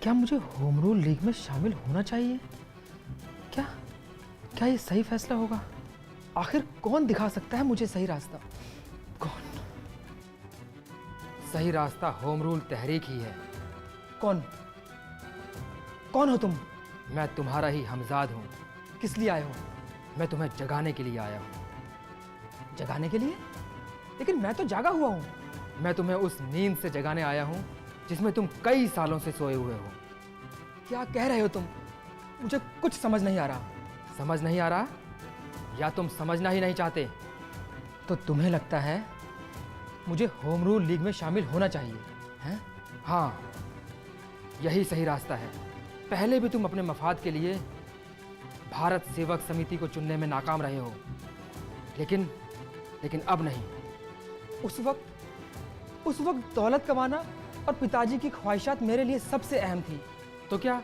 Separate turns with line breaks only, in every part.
क्या मुझे home rule league में शामिल होना चाहिए? क्या क्या ये सही फैसला होगा? आखिर कौन दिखा सकता है मुझे सही रास्ता? कौन? सही रास्ता होम रूल तहरीक ही है। कौन? कौन हो तुम? मैं तुम्हारा ही हमजाद हूं। किस लिए आए हो? मैं तुम्हें जगाने के लिए आया हूं। जगाने के लिए? लेकिन मैं तो जागा हुआ हूं। मैं तुम्हें उस नींद से जगाने आया हूं जिसमें तुम कई सालों से सोए हुए हो। क्या कह रहे हो तुम? मुझे कुछ समझ नहीं आ रहा। समझ नहीं आ रहा? या तुम समझना ही नहीं चाहते? तो तुम्हें लगता है मुझे होम रूल लीग में शामिल होना चाहिए, हैं? हाँ, यही सही रास्ता है। पहले भी तुम अपने मफाद के लिए भारत सेवक समिति को चुनने में नाकाम रहे हो, लेकिन अब नहीं। उस वक्त दौलत कमाना और पिताजी की ख्वाहिशात मेरे लिए सबसे अहम थी। तो क्या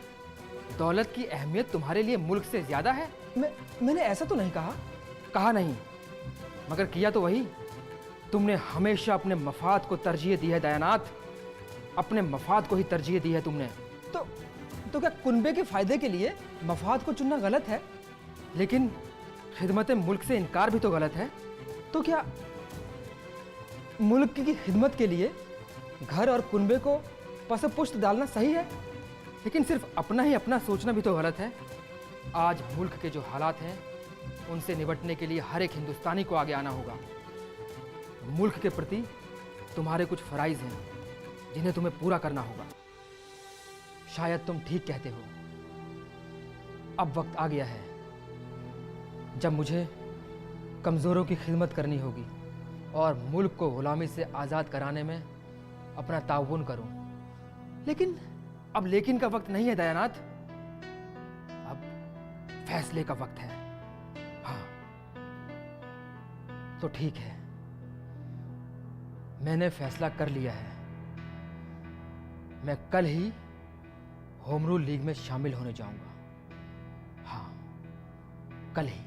दौलत की अहमियत तुम्हारे लिए मुल्क से ज्यादा है? मैंने ऐसा तो नहीं कहा। कहा नहीं, मगर किया तो वही। तुमने हमेशा अपने मफाद को तरजीह दी है दयानाथ। अपने मफाद को ही तरजीह दी है तुमने। तो क्या कुनबे के फायदे के लिए मफाद को चुनना गलत है? लेकिन खिदमत मुल्क से इनकार भी तो गलत है। तो क्या मुल्क की खिदमत के लिए घर और कुनबे को पसपुष्ट डालना सही है? लेकिन सिर्फ अपना ही अपना सोचना भी तो गलत है। आज मुल्क के जो हालात हैं उनसे निपटने के लिए हर एक हिंदुस्तानी को आगे आना होगा। मुल्क के प्रति तुम्हारे कुछ फराइज हैं जिन्हें तुम्हें पूरा करना होगा। शायद तुम ठीक कहते हो। अब वक्त आ गया है जब मुझे कमजोरों की खिदमत करनी होगी और मुल्क को गुलामी से आजाद कराने में अपना ताउन करूं। लेकिन का वक्त नहीं है दयानाथ। अब फैसले का वक्त है। हाँ, तो ठीक है, मैंने फैसला कर लिया है। मैं कल ही होम रूल लीग में शामिल होने जाऊंगा। हाँ, कल ही।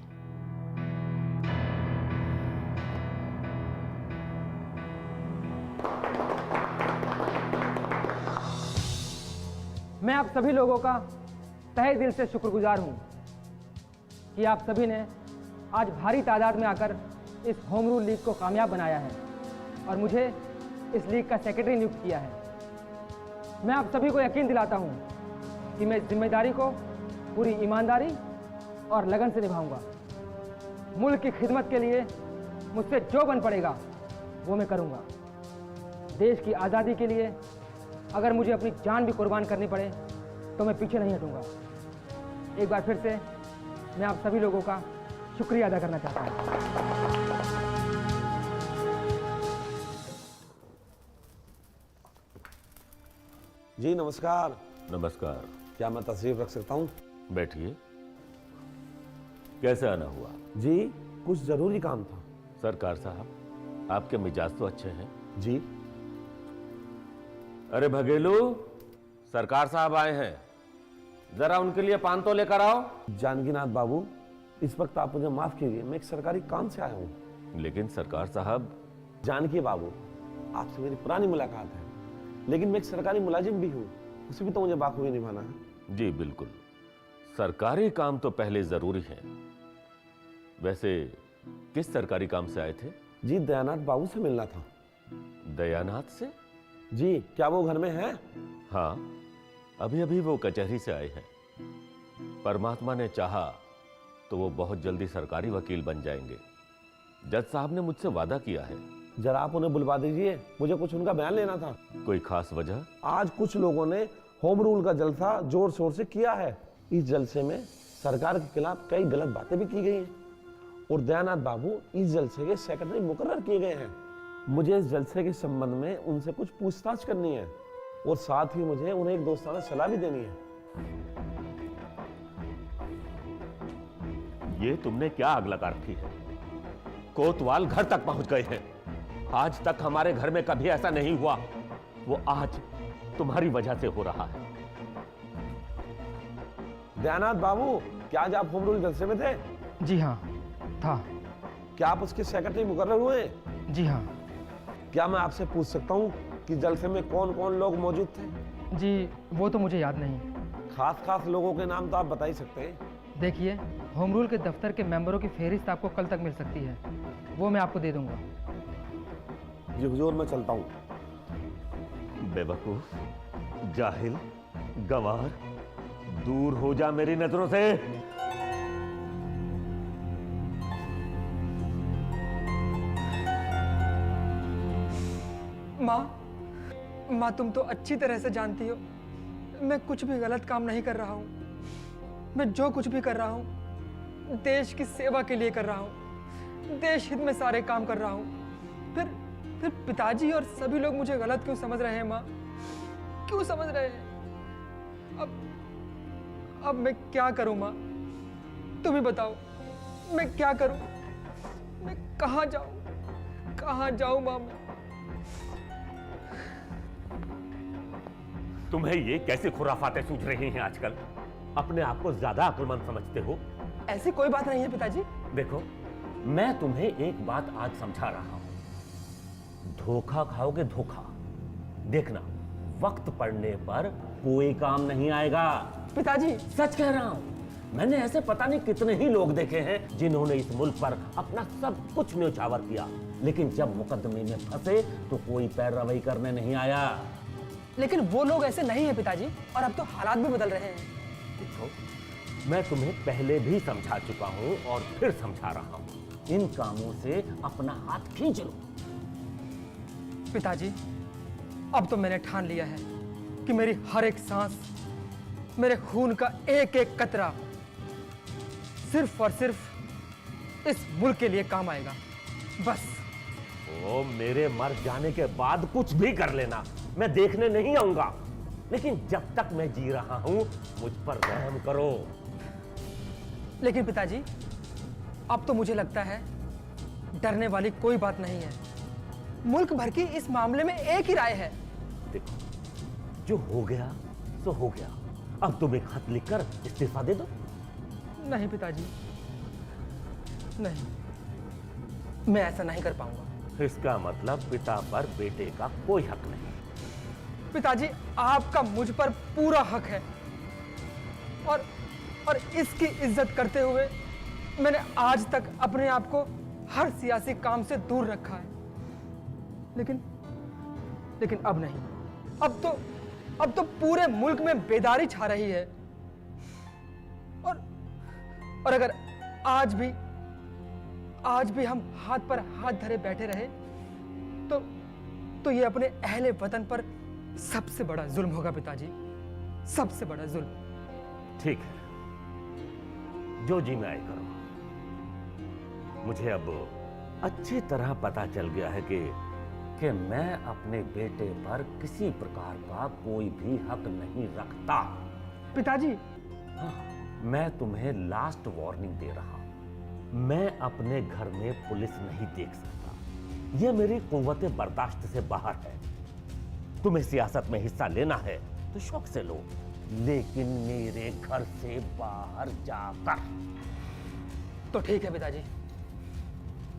मैं आप सभी लोगों का तहे दिल से शुक्रगुजार हूं कि आप सभी ने आज भारी तादाद में आकर इस होम रूल लीग को कामयाब बनाया है और मुझे इस लीग का सेक्रेटरी नियुक्त किया है। मैं आप सभी को यकीन दिलाता हूं कि मैं इस जिम्मेदारी को पूरी ईमानदारी और लगन से निभाऊंगा। मुल्क की खिदमत के लिए मुझसे जो बन पड़ेगा वो मैं करूंगा। देश की आज़ादी के लिए अगर मुझे अपनी जान भी कुर्बान करनी पड़े तो मैं पीछे नहीं हटूंगा। एक बार फिर से मैं आप सभी लोगों का शुक्रिया अदा करना चाहता हूं।
जी नमस्कार।
नमस्कार।
क्या मैं तशरीफ रख सकता हूँ?
बैठिए। कैसे आना हुआ?
जी कुछ जरूरी काम था।
सरकार साहब, आपके मिजाज तो अच्छे हैं।
जी।
अरे भगेलू, सरकार साहब आए हैं, जरा उनके लिए पान तो लेकर आओ।
जानकीनाथ बाबू, इस वक्त आप मुझे माफ कीजिए, मैं एक सरकारी काम से आया हूँ।
लेकिन सरकार साहब।
जानकी बाबू, आपसे मेरी पुरानी मुलाकात है, लेकिन मैं एक सरकारी मुलाजिम भी हूँ, उसे भी तो मुझे बाखूबी निभाना है।
जी बिल्कुल, सरकारी काम तो पहले जरूरी है। वैसे किस सरकारी काम से आए थे?
जी दयानाथ बाबू से मिलना था।
दयानाथ से?
जी, क्या वो घर में है?
हाँ, अभी अभी वो कचहरी से आए हैं। परमात्मा ने चाहा तो वो बहुत जल्दी सरकारी वकील बन जाएंगे। जज साहब ने मुझसे वादा किया है।
जरा आप उन्हें बुलवा दीजिए, मुझे कुछ उनका बयान लेना था।
कोई खास वजह?
आज कुछ लोगों ने होम रूल का जलसा जोर शोर से किया है। इस जलसे में सरकार के खिलाफ कई गलत बातें भी की गई हैं और दयानाथ बाबू इस जलसे के सेक्रेटरी मुकर्रर किए गए हैं। मुझे इस जलसे के संबंध में उनसे कुछ पूछताछ करनी है और साथ ही मुझे उन्हें एक दोस्ताना सलाह भी देनी है।
ये तुमने क्या आग लगा रखी है? कोतवाल घर तक पहुंच गए हैं। आज तक हमारे घर में कभी ऐसा नहीं हुआ, वो आज तुम्हारी वजह से हो रहा है।
दयानाथ बाबू, क्या आज आप होम रूल जलसे में थे?
जी हाँ, था।
क्या आप उसके सेक्रेटरी मुकर्रर हुए?
जी हाँ।
क्या मैं आपसे पूछ सकता हूँ कि जलसे में कौन कौन लोग मौजूद थे?
जी वो तो मुझे याद नहीं।
खास लोगों के नाम तो आप बता ही सकते हैं।
देखिए, होम रूल के दफ्तर के मेंबरों की फहरिस्त आपको कल तक मिल सकती है, वो मैं आपको दे दूंगा।
जी हुजूर, मैं चलता हूँ।
बेवकूफ, जाहिल, गंवार, दूर हो जा मेरी नजरों से।
माँ तुम तो अच्छी तरह से जानती हो मैं कुछ भी गलत काम नहीं कर रहा हूँ। मैं जो कुछ भी कर रहा हूँ देश की सेवा के लिए कर रहा हूँ, देश हित में सारे काम कर रहा हूँ। फिर पिताजी और सभी लोग मुझे गलत क्यों समझ रहे हैं माँ? क्यों समझ रहे हैं? अब मैं क्या करूँ माँ? तुम ही बताओ, मैं क्या करूँ? मैं कहाँ जाऊँ माँ? मैं
तुम्हें ये कैसी खुराफातें सूझ रही हैं आजकल? अपने आप को ज्यादा अक्लमंद समझते हो?
ऐसी कोई बात नहीं है पिताजी।
देखो, मैं तुम्हें एक बात आज समझा रहा हूं। धोखा खाओगे धोखा, देखना वक्त पड़ने पर कोई काम नहीं आएगा।
पिताजी
सच कह रहा हूं। मैंने ऐसे पता नहीं कितने ही लोग देखे हैं जिन्होंने इस मुल्क पर अपना सब कुछ न्यौछावर किया, लेकिन जब मुकदमे में फंसे तो कोई पैरवी करने नहीं आया।
लेकिन वो लोग ऐसे नहीं है पिताजी, और अब तो हालात भी बदल रहे हैं।
देखो, मैं तुम्हें पहले भी समझा चुका हूं और फिर समझा रहा हूं। इन कामों से अपना हाथ खींच लो।
पिताजी, अब तो मैंने ठान लिया है कि मेरी हर एक सांस, मेरे खून का एक एक कतरा सिर्फ और सिर्फ इस मुल्क के लिए काम आएगा, बस।
ओ, मेरे मर जाने के बाद कुछ भी कर लेना, मैं देखने नहीं आऊंगा, लेकिन जब तक मैं जी रहा हूं मुझ पर रहम करो।
लेकिन पिताजी, अब तो मुझे लगता है डरने वाली कोई बात नहीं है। मुल्क भर की इस मामले में एक ही राय है।
देखो, जो हो गया सो हो गया। अब तुम एक खत लिखकर इस्तीफा दे दो।
नहीं पिताजी, नहीं, मैं ऐसा नहीं कर पाऊंगा।
इसका मतलब पिता पर बेटे का कोई हक नहीं।
पिताजी, आपका मुझ पर पूरा हक है, और इसकी इज्जत करते हुए मैंने आज तक अपने आप को हर सियासी काम से दूर रखा है। लेकिन अब नहीं। अब तो पूरे मुल्क में बेदारी छा रही है, और अगर आज भी हम हाथ पर हाथ धरे बैठे रहे तो ये अपने अहले वतन पर सबसे बड़ा जुल्म होगा पिताजी, सबसे बड़ा जुल्म।
ठीक है, जो जी में आए करो। मुझे अब अच्छी तरह पता चल गया है कि मैं अपने बेटे पर किसी प्रकार का कोई भी हक नहीं रखता।
पिताजी,
हाँ, मैं तुम्हें लास्ट वार्निंग दे रहा हूं। मैं अपने घर में पुलिस नहीं देख सकता, यह मेरी कुव्वत बर्दाश्त से बाहर है। तुम्हें सियासत में हिस्सा लेना है तो शौक से लो, लेकिन मेरे घर से बाहर जाकर।
तो ठीक है पिताजी,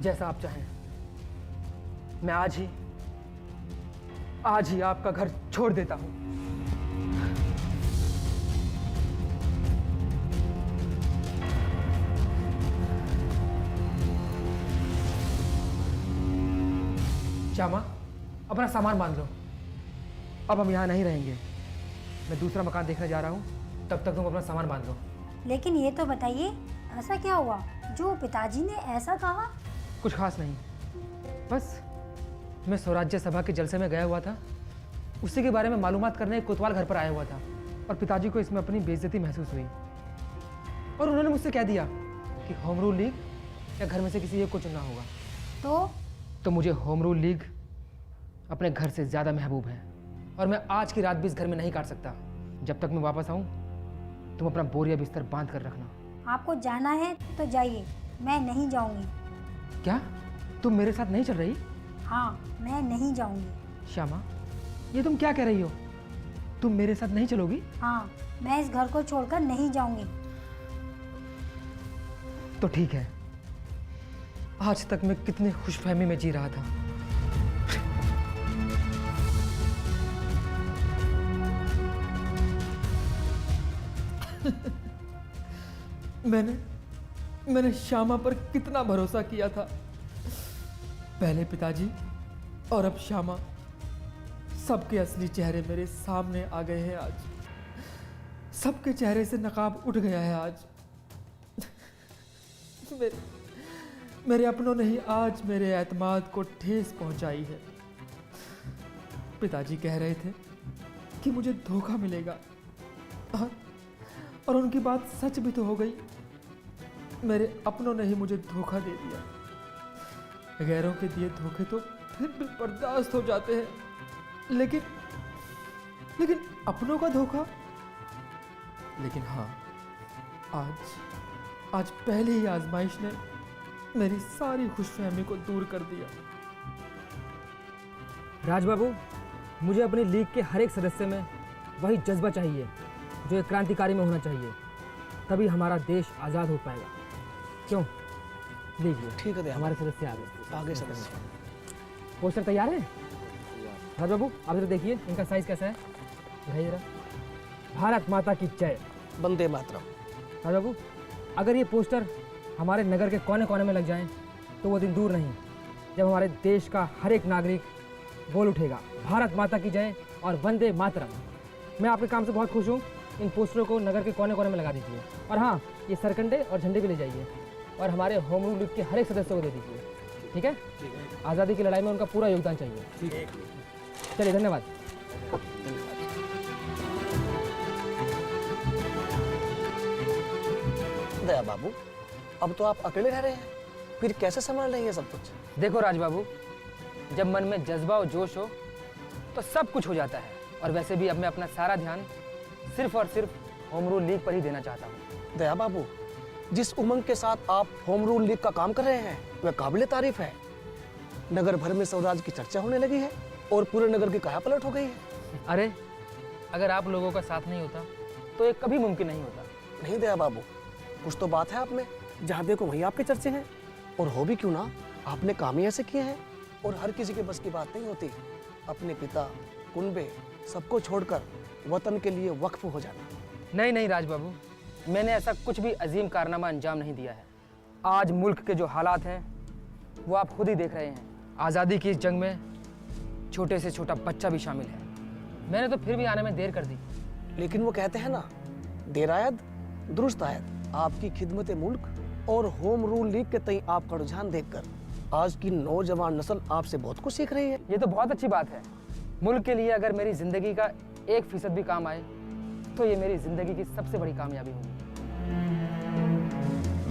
जैसा आप चाहें। मैं आज ही आपका घर छोड़ देता हूं। श्यामा, अपना सामान बांध लो, अब हम यहाँ नहीं रहेंगे। मैं दूसरा मकान देखने जा रहा हूँ, तब तक तुम अपना सामान बांध लो।
लेकिन ये तो बताइए, ऐसा क्या हुआ जो पिताजी ने ऐसा कहा?
कुछ खास नहीं, बस मैं स्वराज्य सभा के जलसे में गया हुआ था, उसी के बारे में मालूमात करने कोतवाल घर पर आया हुआ था, और पिताजी को इसमें अपनी बेइज्जती महसूस हुई, और उन्होंने मुझसे कह दिया कि होम रूल लीग या घर में से किसी एक को चुनना होगा। तो मुझे होम रूल लीग अपने घर से ज़्यादा महबूब है, और मैं आज की रात भी इस घर में नहीं काट सकता। जब तक मैं वापस आऊँ तुम अपना बोरिया बिस्तर बांध कर रखना।
आपको जाना है तो जाइए, मैं नहीं जाऊंगी।
क्या तुम मेरे साथ नहीं चल रही?
हाँ, मैं नहीं जाऊंगी।
श्यामा, ये तुम क्या कह रही हो? तुम मेरे साथ नहीं चलोगी?
हाँ, मैं इस घर को छोड़कर नहीं जाऊंगी।
तो ठीक है, आज तक मैं कितनी खुशफहमी में जी रहा था। मैंने श्यामा पर कितना भरोसा किया था। पहले पिताजी और अब श्यामा, सबके असली चेहरे मेरे सामने आ गए हैं आज। सबके चेहरे से नकाब उठ गया है आज। मेरे अपनों ने ही आज मेरे एतमाद को ठेस पहुंचाई है। पिताजी कह रहे थे कि मुझे धोखा मिलेगा, और उनकी बात सच भी तो हो गई। मेरे अपनों ने ही मुझे धोखा दे दिया। गैरों के दिए धोखे तो फिर भी बर्दाश्त हो जाते हैं, लेकिन अपनों का धोखा। लेकिन हाँ, आज पहली ही आजमाइश ने मेरी सारी खुशफहमी को दूर कर दिया।
राजबाबू, मुझे अपनी लीग के हर एक सदस्य में वही जज्बा चाहिए जो एक क्रांतिकारी में होना चाहिए, तभी हमारा देश आज़ाद हो पाएगा। क्यों? लीजिए,
ठीक है,
हमारे सदस्य आ गए।
आगे सदस्य।
पोस्टर तैयार है? राजबाबू, आप जरा देखिए इनका साइज कैसा है, दिखाइए जरा। भारत माता की जय।
वंदे मातरम।
राजबाबू, अगर ये पोस्टर हमारे नगर के कोने कोने में लग जाएं, तो वो दिन दूर नहीं जब हमारे देश का हर एक नागरिक बोल उठेगा, भारत माता की जय और वंदे मातरम। मैं आपके काम से बहुत खुश हूँ। इन पोस्टरों को नगर के कोने कोने में लगा दीजिए, और हाँ, ये सरकंडे और झंडे भी ले जाइए और हमारे होम रूल लीग के हर एक सदस्य को दे दीजिए। ठीक है? आज़ादी की लड़ाई में उनका पूरा योगदान चाहिए। चलिए, धन्यवाद।
दया बाबू, अब तो आप अकेले रह रहे हैं, फिर कैसे संभाल रहे हैं सब कुछ?
देखो राजबाबू, जब मन में जज्बा और जोश हो तो सब कुछ हो जाता है। और वैसे भी अब मैं अपना सारा ध्यान सिर्फ और सिर्फ होम रूल लीग पर ही देना चाहता हूँ।
दया बाबू, जिस उमंग के साथ आप होम रूल लीग का काम कर रहे हैं वह काबिले तारीफ है। नगर भर में स्वराज की चर्चा होने लगी है और पूरे नगर की काया पलट हो गई है।
अरे, अगर आप लोगों का साथ नहीं होता तो ये कभी मुमकिन नहीं होता।
नहीं दया बाबू, कुछ तो बात है आप में। जहाँ देखो वहीं आपके चर्चे हैं, और हो भी क्यों ना, आपने काम ही ऐसे किए हैं। और हर किसी के बस की बात नहीं होती अपने पिता, कुनबे सबको छोड़कर वतन के लिए वक्फ हो जाना।
नहीं राजबाबू, मैंने ऐसा कुछ भी अजीम कारनामा अंजाम नहीं दिया है। आज मुल्क के जो हालात हैं वो आप खुद ही देख रहे हैं। आज़ादी की इस जंग में छोटे से छोटा बच्चा भी शामिल है। मैंने तो फिर भी आने में देर कर दी।
लेकिन वो कहते हैं ना, देर आयद दुरुस्त आयद। आपकी खिदमत मुल्क और होम रूल लीग के तई आपका रुझान देखकर आज की नौजवान नस्ल आपसे बहुत कुछ सीख रही है।
ये तो बहुत अच्छी बात है। मुल्क के लिए अगर मेरी जिंदगी का 1% भी काम आए तो ये मेरी जिंदगी की सबसे बड़ी कामयाबी होगी।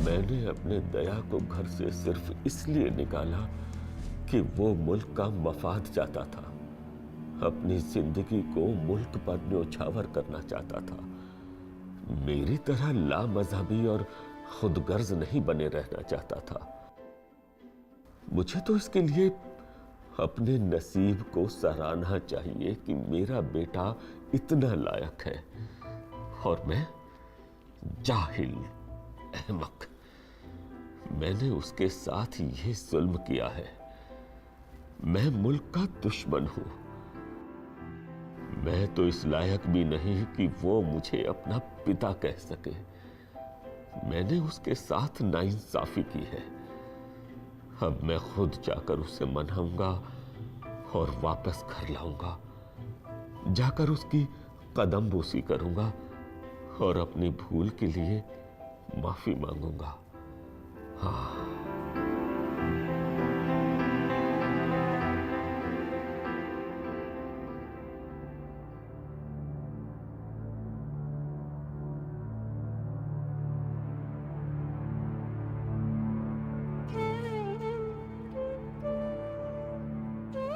मैंने अपने दया को घर से सिर्फ इसलिए निकाला कि वो मुल्क का मफाद चाहता था, अपनी जिंदगी को मुल्क पर न्योछावर करना चाहता था। मेरी तरह लामज़हबी और खुदगर्ज नहीं बने रहना चाहता था। मुझे तो इसके लिए अपने नसीब को सराहना चाहिए कि मेरा बेटा इतना लायक है और मैं जाहिल, अहमक। मैंने उसके साथ ये जुल्म किया है। मैं मुल्क का दुश्मन हूं। मैं तो इस लायक भी नहीं कि वो मुझे अपना पिता कह सके। मैंने उसके साथ नाइंसाफी की है। अब मैं खुद जाकर उसे मनाऊंगा और वापस घर लाऊंगा। जाकर उसकी कदमबोसी करूंगा और अपनी भूल के लिए माफी मांगूंगा। हाँ।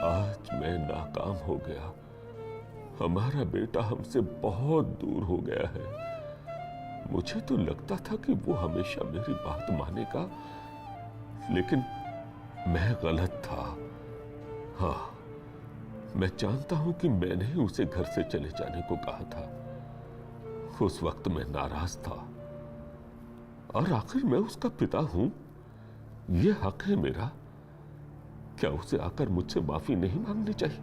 आज मैं नाकाम हो गया। हमारा बेटा हमसे बहुत दूर हो गया है। मुझे तो लगता था कि वो हमेशा मेरी बात मानेगा, लेकिन मैं गलत था। हाँ, मैं जानता हूं कि मैंने ही उसे घर से चले जाने को कहा था। उस वक्त मैं नाराज था, और आखिर मैं उसका पिता हूं। यह हक है मेरा। क्या उसे आकर मुझसे माफी नहीं मांगनी चाहिए?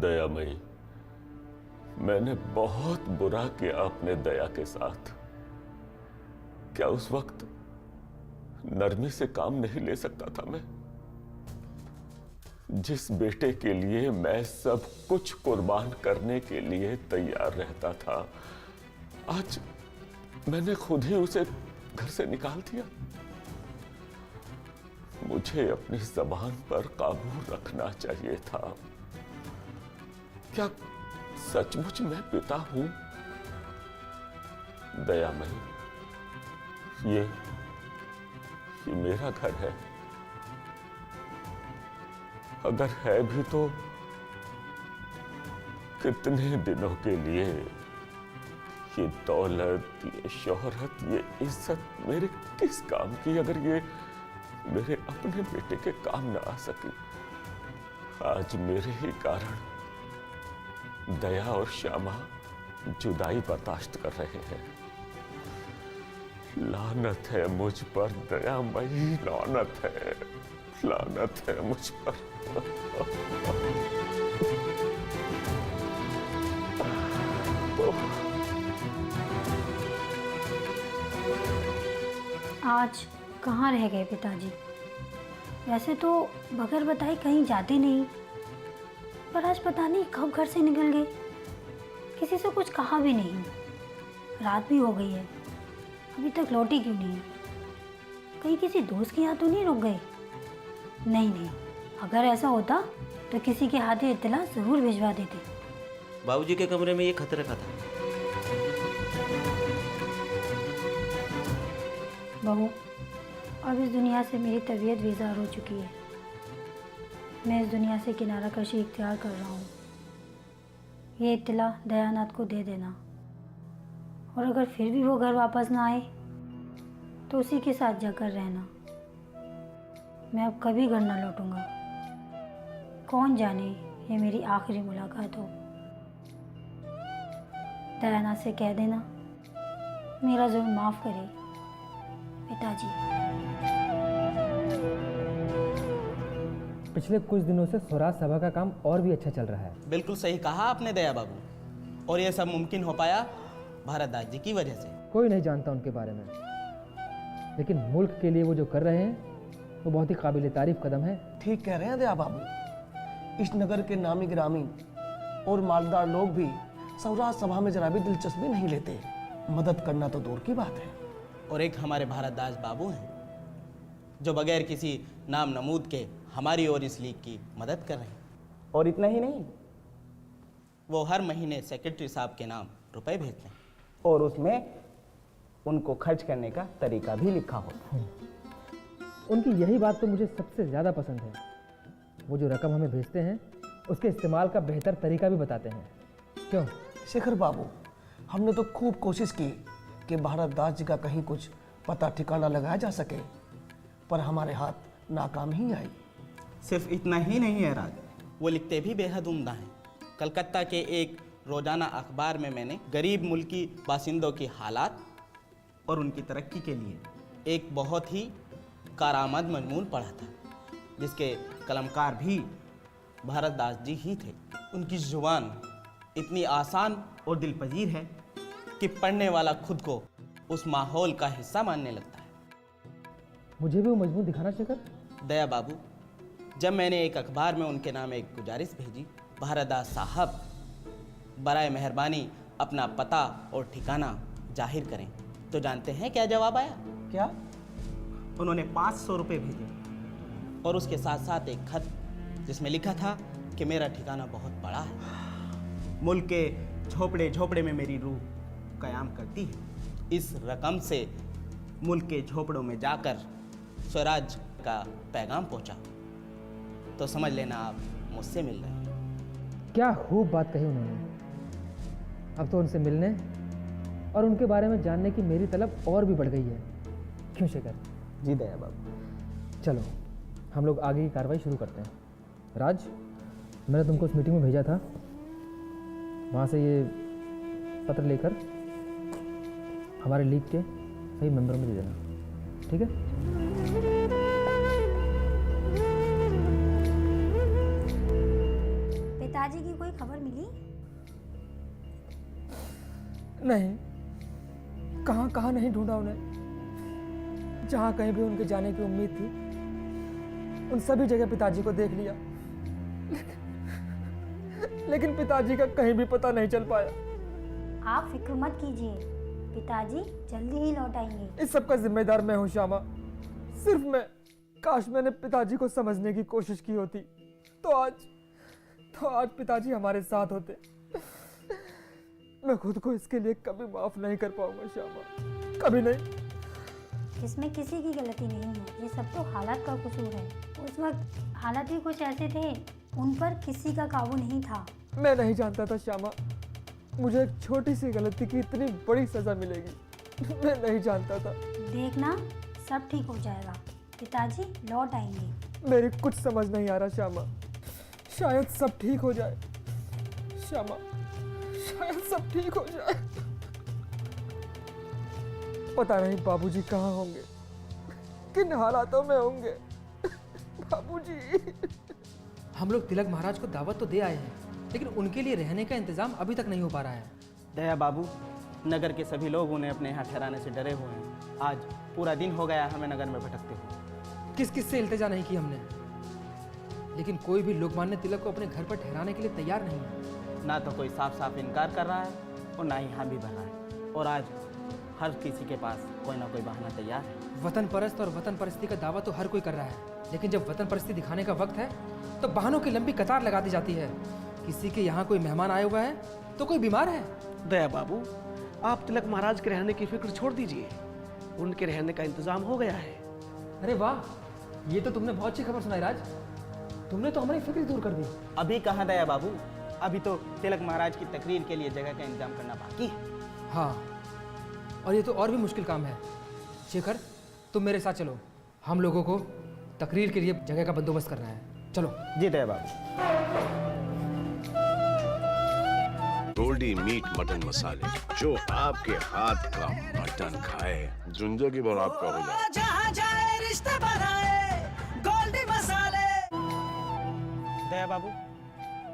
दयामयी, मैंने बहुत बुरा किया अपने दया के साथ। क्या उस वक्त नरमी से काम नहीं ले सकता था मैं? जिस बेटे के लिए मैं सब कुछ कुर्बान करने के लिए तैयार रहता था, आज मैंने खुद ही उसे घर से निकाल दिया। मुझे अपनी जबान पर काबू रखना चाहिए था। क्या सचमुच मैं पिता हूं? दयामयी, ये मेरा घर है। अगर है भी तो कितने दिनों के लिए? ये दौलत, ये शोहरत, ये इज्जत मेरे किस काम की, अगर ये मेरे अपने बेटे के काम न आ सकी? आज मेरे ही कारण दया और श्यामा जुदाई बर्दाश्त कर रहे हैं। लानत है मुझ पर दयामयी, लानत है, लानत है मुझ पर।
आज कहाँ रह गए पिताजी? वैसे तो बगैर बताए कहीं जाते नहीं, पर आज पता नहीं कब घर से निकल गए। किसी से कुछ कहा भी नहीं। रात भी हो गई है, अभी तक लौटे क्यों नहीं? कहीं किसी दोस्त के यहाँ तो नहीं रुक गए? नहीं, अगर ऐसा होता तो किसी के हाथ ये इत्तला ज़रूर भिजवा देते।
बाबूजी के कमरे में ये खत रखा था।
बहू, अब इस दुनिया से मेरी तबीयत बेजार हो चुकी है। मैं इस दुनिया से किनारा कशी इख्तियार कर रहा हूँ। ये इत्तला दयानाथ को दे देना, और अगर फिर भी वो घर वापस ना आए तो उसी के साथ जाकर रहना। मैं अब कभी घर ना लौटूंगा। कौन जाने ये मेरी आखिरी मुलाकात हो। दयानाथ से कह देना मेरा जुर्म माफ़ करे पिताजी।
पिछले कुछ दिनों से स्वराज सभा का काम और भी अच्छा चल रहा है।
बिल्कुल सही कहा आपने दया बाबू, और ये सब मुमकिन हो पाया भारतदास जी की वजह से।
कोई नहीं जानता उनके बारे में, लेकिन मुल्क के लिए वो जो कर रहे हैं वो बहुत ही काबिल तारीफ कदम है।
ठीक कह रहे हैं दया बाबू। इस नगर के नामी गिरामी और मालदार लोग भी स्वराज सभा में जरा भी दिलचस्पी नहीं लेते। मदद करना तो दूर की बात है।
और एक हमारे भारतदास बाबू हैं जो बगैर किसी नाम नमूद के हमारी और इस लीग की मदद कर रहे हैं।
और इतना ही नहीं,
वो हर महीने सेक्रेटरी साहब के नाम रुपए भेजते हैं,
और उसमें उनको खर्च करने का तरीका भी लिखा होता है।
उनकी यही बात तो मुझे सबसे ज़्यादा पसंद है। वो जो रकम हमें भेजते हैं उसके इस्तेमाल का बेहतर तरीका भी बताते हैं। क्यों
शेखर बाबू, हमने तो खूब कोशिश की कि भारतदास जी का कहीं कुछ पता ठिकाना लगाया जा सके, पर हमारे हाथ नाकाम ही आई।
सिर्फ इतना ही नहीं है राज, वो लिखते भी बेहद उम्दा हैं। कलकत्ता के एक रोजाना अखबार में मैंने गरीब मुल्की बासिंदों की हालात और उनकी तरक्की के लिए एक बहुत ही कारामद मजमून पढ़ा था, जिसके कलमकार भी भारतदास जी ही थे। उनकी जुबान इतनी आसान और दिलपजीर है कि पढ़ने वाला खुद को उस माहौल का हिस्सा मानने लगता है।
मुझे भी वो मजबूत दिखाना शेखर।
दया बाबू, जब मैंने एक अखबार में उनके नाम एक गुजारिश भेजी, भारतदास साहब बराए मेहरबानी अपना पता और ठिकाना जाहिर करें, तो जानते हैं क्या जवाब आया?
क्या?
उन्होंने 500 रुपये भेजे और उसके साथ साथ एक खत जिसमें लिखा था कि मेरा ठिकाना बहुत बड़ा है, मुल्क के झोपड़े झोपड़े में मेरी रूह कयाम करती है। इस रकम से मुल्क के झोपड़ों में जाकर स्वराज का पैगाम पहुंचा, तो समझ लेना आप मुझसे मिल रहे हैं।
क्या खूब बात कही उन्होंने। अब तो उनसे मिलने और उनके बारे में जानने की मेरी तलब और भी बढ़ गई है। क्यों शेखर?
जी दया बाबू।
चलो हम लोग आगे की कार्रवाई शुरू करते हैं। राज, मैंने तुमको उस मीटिंग में भेजा था, वहाँ से ये पत्र लेकर हमारे लीग के सही मेंबरों में दे देना, ठीक है?
पिताजी की कोई खबर मिली?
नहीं, कहाँ कहाँ नहीं ढूंढा उन्हें। जहाँ कहीं भी उनके जाने की उम्मीद थी, उन सभी जगह पिताजी को देख लिया, लेकिन पिताजी का कहीं भी पता नहीं चल पाया।
आप फिक्र मत कीजिए, पिताजी जल्दी ही लौट आएंगे।
इस सब का जिम्मेदार मैं हूँ श्यामा, सिर्फ मैं। काश मैंने पिताजी को समझने की कोशिश की होती तो आज पिताजी हमारे साथ होते। मैं खुद को इसके लिए कभी माफ नहीं कर पाऊंगा श्यामा, कभी नहीं।
इसमें किसी की गलती नहीं है, ये सब तो हालात का कसूर है। उस वक्त हालात भी कुछ ऐसे थे, उन पर किसी का काबू नहीं था।
मैं नहीं जानता था श्यामा, मुझे एक छोटी सी गलती की इतनी बड़ी सजा मिलेगी। मैं नहीं जानता था।
देखना, सब ठीक हो जाएगा, पिताजी लौट आएंगे।
मेरी कुछ समझ नहीं आ रहा श्यामा, शायद सब ठीक हो जाए। श्यामा, शायद सब ठीक हो जाए। पता नहीं बाबूजी कहाँ होंगे, किन हालातों में होंगे। बाबूजी। हम लोग तिलक महाराज को दावत तो दे आए हैं, लेकिन उनके लिए रहने का इंतजाम अभी तक नहीं हो पा रहा है।
दया बाबू, नगर के सभी लोग उन्हें अपने यहाँ ठहराने से डरे हुए हैं। आज पूरा दिन हो गया हमें नगर में भटकते हुए।
किस से इल्तिजा नहीं की हमने, लेकिन कोई भी लोकमान्य तिलक को अपने घर पर ठहराने के लिए तैयार नहीं है।
ना तो कोई साफ साफ इनकार कर रहा है और ना ही हाँ भी भर रहा है। और आज हर किसी के पास कोई ना कोई बहाना तैयार है।
वतन परस्त और वतन परस्ती का दावा तो हर कोई कर रहा है, लेकिन जब वतन परस्ती दिखाने का वक्त है तो बहानों की लंबी कतार लगा दी जाती है। किसी के यहाँ कोई मेहमान आया हुआ है तो कोई बीमार है।
दया बाबू, आप तिलक महाराज के रहने की फिक्र छोड़ दीजिए, उनके रहने का इंतजाम हो गया है।
अरे वाह, ये तो तुमने बहुत अच्छी खबर सुनाई राज। तुमने तो हमारी फिक्र दूर कर दी।
अभी कहाँ दया बाबू, अभी तो तिलक महाराज की तकरीर के लिए जगह का इंतजाम करना बाकी है।
हाँ, और ये तो और भी मुश्किल काम है। शेखर, तुम मेरे साथ चलो, हम लोगों को तकरीर के लिए जगह का बंदोबस्त करना है। चलो।
जी दया बाबू।
गोल्डी मीट मटन मसाले, जो आपके हाथ का मटन खाए जिंदगी भर आपका हो जाए।
जहाँ जाए रिश्ते बनाए गोल्डी मसाले।
दया बाबू,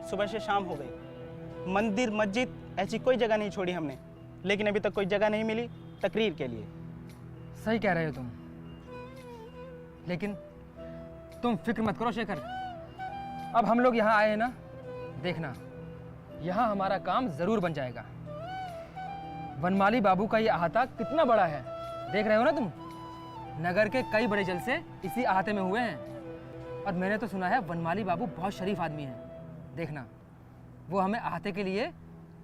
सुबह से शाम हो गई, मंदिर मस्जिद ऐसी कोई जगह नहीं छोड़ी हमने, लेकिन अभी तक कोई जगह नहीं मिली तकरीर के लिए।
सही कह रहे हो तुम, लेकिन तुम फिक्र मत करो शेखर। अब हम लोग यहाँ आए हैं ना, देखना यहाँ हमारा काम जरूर बन जाएगा। वनमाली बाबू का ये अहाता कितना बड़ा है, देख रहे हो ना तुम। नगर के कई बड़े जलसे इसी अहाते में हुए हैं, और मैंने तो सुना है वनमाली बाबू बहुत शरीफ आदमी हैं। देखना, वो हमें अहाते के लिए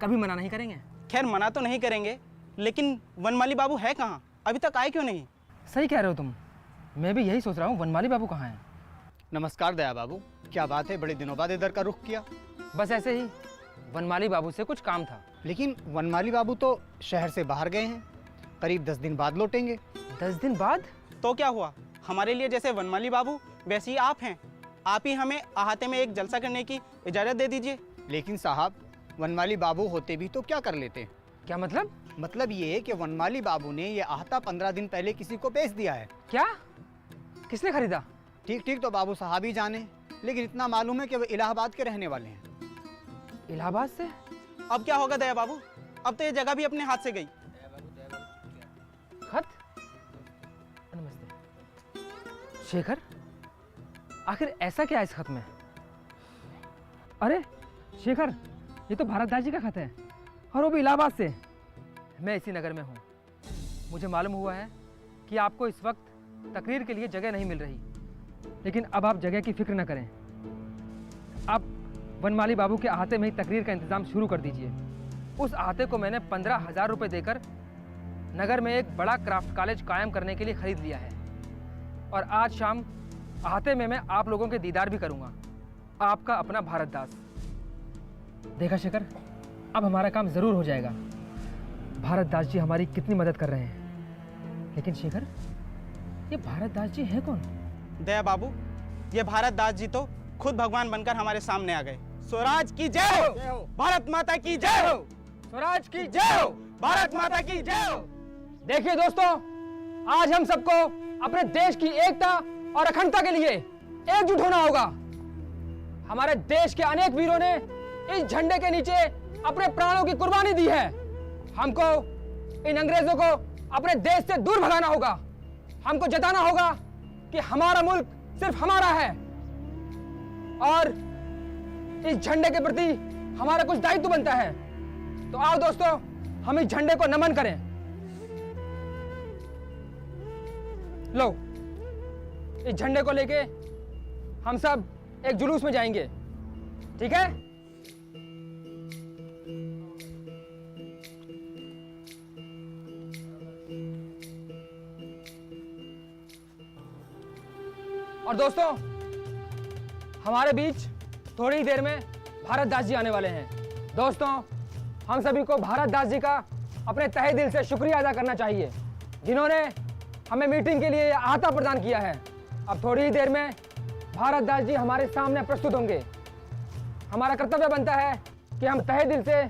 कभी मना नहीं करेंगे।
खैर, मना तो नहीं करेंगे, लेकिन वनमाली बाबू है कहाँ? अभी तक आए क्यों नहीं?
सही कह रहे हो तुम, मैं भी यही सोच रहा हूँ, वनमाली बाबू कहाँ हैं।
नमस्कार दया बाबू, क्या बात है, बड़े दिनों बाद इधर का रुख किया?
बस ऐसे ही, वनमाली बाबू से कुछ काम था।
लेकिन वनमाली बाबू तो शहर से बाहर गए हैं, करीब 10 दिन बाद लौटेंगे।
10 दिन बाद?
तो क्या हुआ, हमारे लिए जैसे वनमाली बाबू वैसे ही आप हैं। आप ही हमें अहाते में एक जलसा करने की इजाज़त दे दीजिए।
लेकिन साहब, वनमाली बाबू होते भी तो क्या कर लेते?
क्या मतलब?
मतलब ये है कि वनमाली बाबू ने ये आहता 15 दिन पहले किसी को बेच दिया है।
क्या? किसने खरीदा?
ठीक तो बाबू साहब ही जाने, लेकिन इतना मालूम है कि वो इलाहाबाद के रहने वाले हैं।
इलाहाबाद से?
अब क्या होगा दया बाबू, अब तो ये जगह भी अपने हाथ से गई।
खत? नमस्ते शेखर, आखिर ऐसा क्या है इस खत में? अरे शेखर, ये तो भारत दास जी का खत है, और वो भी इलाहाबाद से। मैं इसी नगर में हूँ। मुझे मालूम हुआ है कि आपको इस वक्त तकरीर के लिए जगह नहीं मिल रही, लेकिन अब आप जगह की फिक्र न करें। आप वनमाली बाबू के अहाते में ही तकरीर का इंतजाम शुरू कर दीजिए। उस अहाते को मैंने 15,000 रुपये देकर नगर में एक बड़ा क्राफ्ट कॉलेज कायम करने के लिए खरीद लिया है, और आज शाम अहाते में मैं आप लोगों के दीदार भी करूंगा। आपका अपना भारत दास। देखा शेखर, अब हमारा काम जरूर हो जाएगा। भारत दास जी हमारी कितनी मदद कर रहे हैं। लेकिन शेखर, ये भारत दास जी हैं कौन?
दया बाबू, ये भारत दास जी तो खुद भगवान बनकर हमारे सामने आ गए। स्वराज की जय हो, भारत माता की जय हो,
स्वराज की जय हो,
भारत माता की जय हो।
देखिए दोस्तों, आज हम सबको अपने देश की एकता और अखंडता के लिए एकजुट होना होगा। हमारे देश के अनेक वीरों ने इस झंडे के नीचे अपने प्राणों की कुर्बानी दी है। हमको इन अंग्रेजों को अपने देश से दूर भगाना होगा। हमको जताना होगा कि हमारा मुल्क सिर्फ हमारा है और इस झंडे के प्रति हमारा कुछ दायित्व बनता है। तो आओ दोस्तों, हम इस झंडे को नमन करें। लो, इस झंडे को लेके हम सब एक जुलूस में जाएंगे, ठीक है? और दोस्तों, हमारे बीच थोड़ी ही देर में भारत दास जी आने वाले हैं। दोस्तों, हम सभी को भारत दास जी का अपने तहे दिल से शुक्रिया अदा करना चाहिए, जिन्होंने हमें मीटिंग के लिए आहता प्रदान किया है। अब थोड़ी ही देर में भारत दास जी हमारे सामने प्रस्तुत होंगे। हमारा कर्तव्य बनता है कि हम तहे दिल से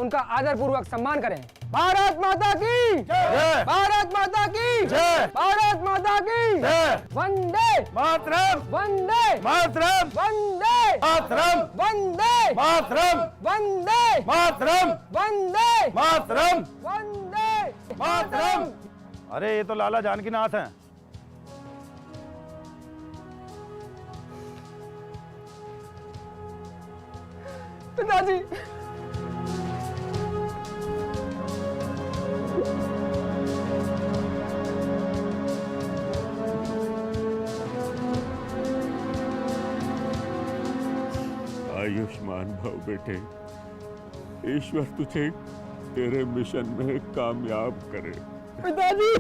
उनका आदरपूर्वक सम्मान करें। भारत माता की जय! भारत माता की जय! भारत माता की जय! वंदे मातरम! वंदे मातरम! वंदे मातरम! वंदे मातरम! वंदे मातरम! वंदे मातरम! वंदे मातरम!
अरे ये तो लाला जानकीनाथ हैं।
पिताजी,
आयुष्मान भव बेटे, ईश्वर तुझे तेरे मिशन में कामयाब करे।
पिताजी।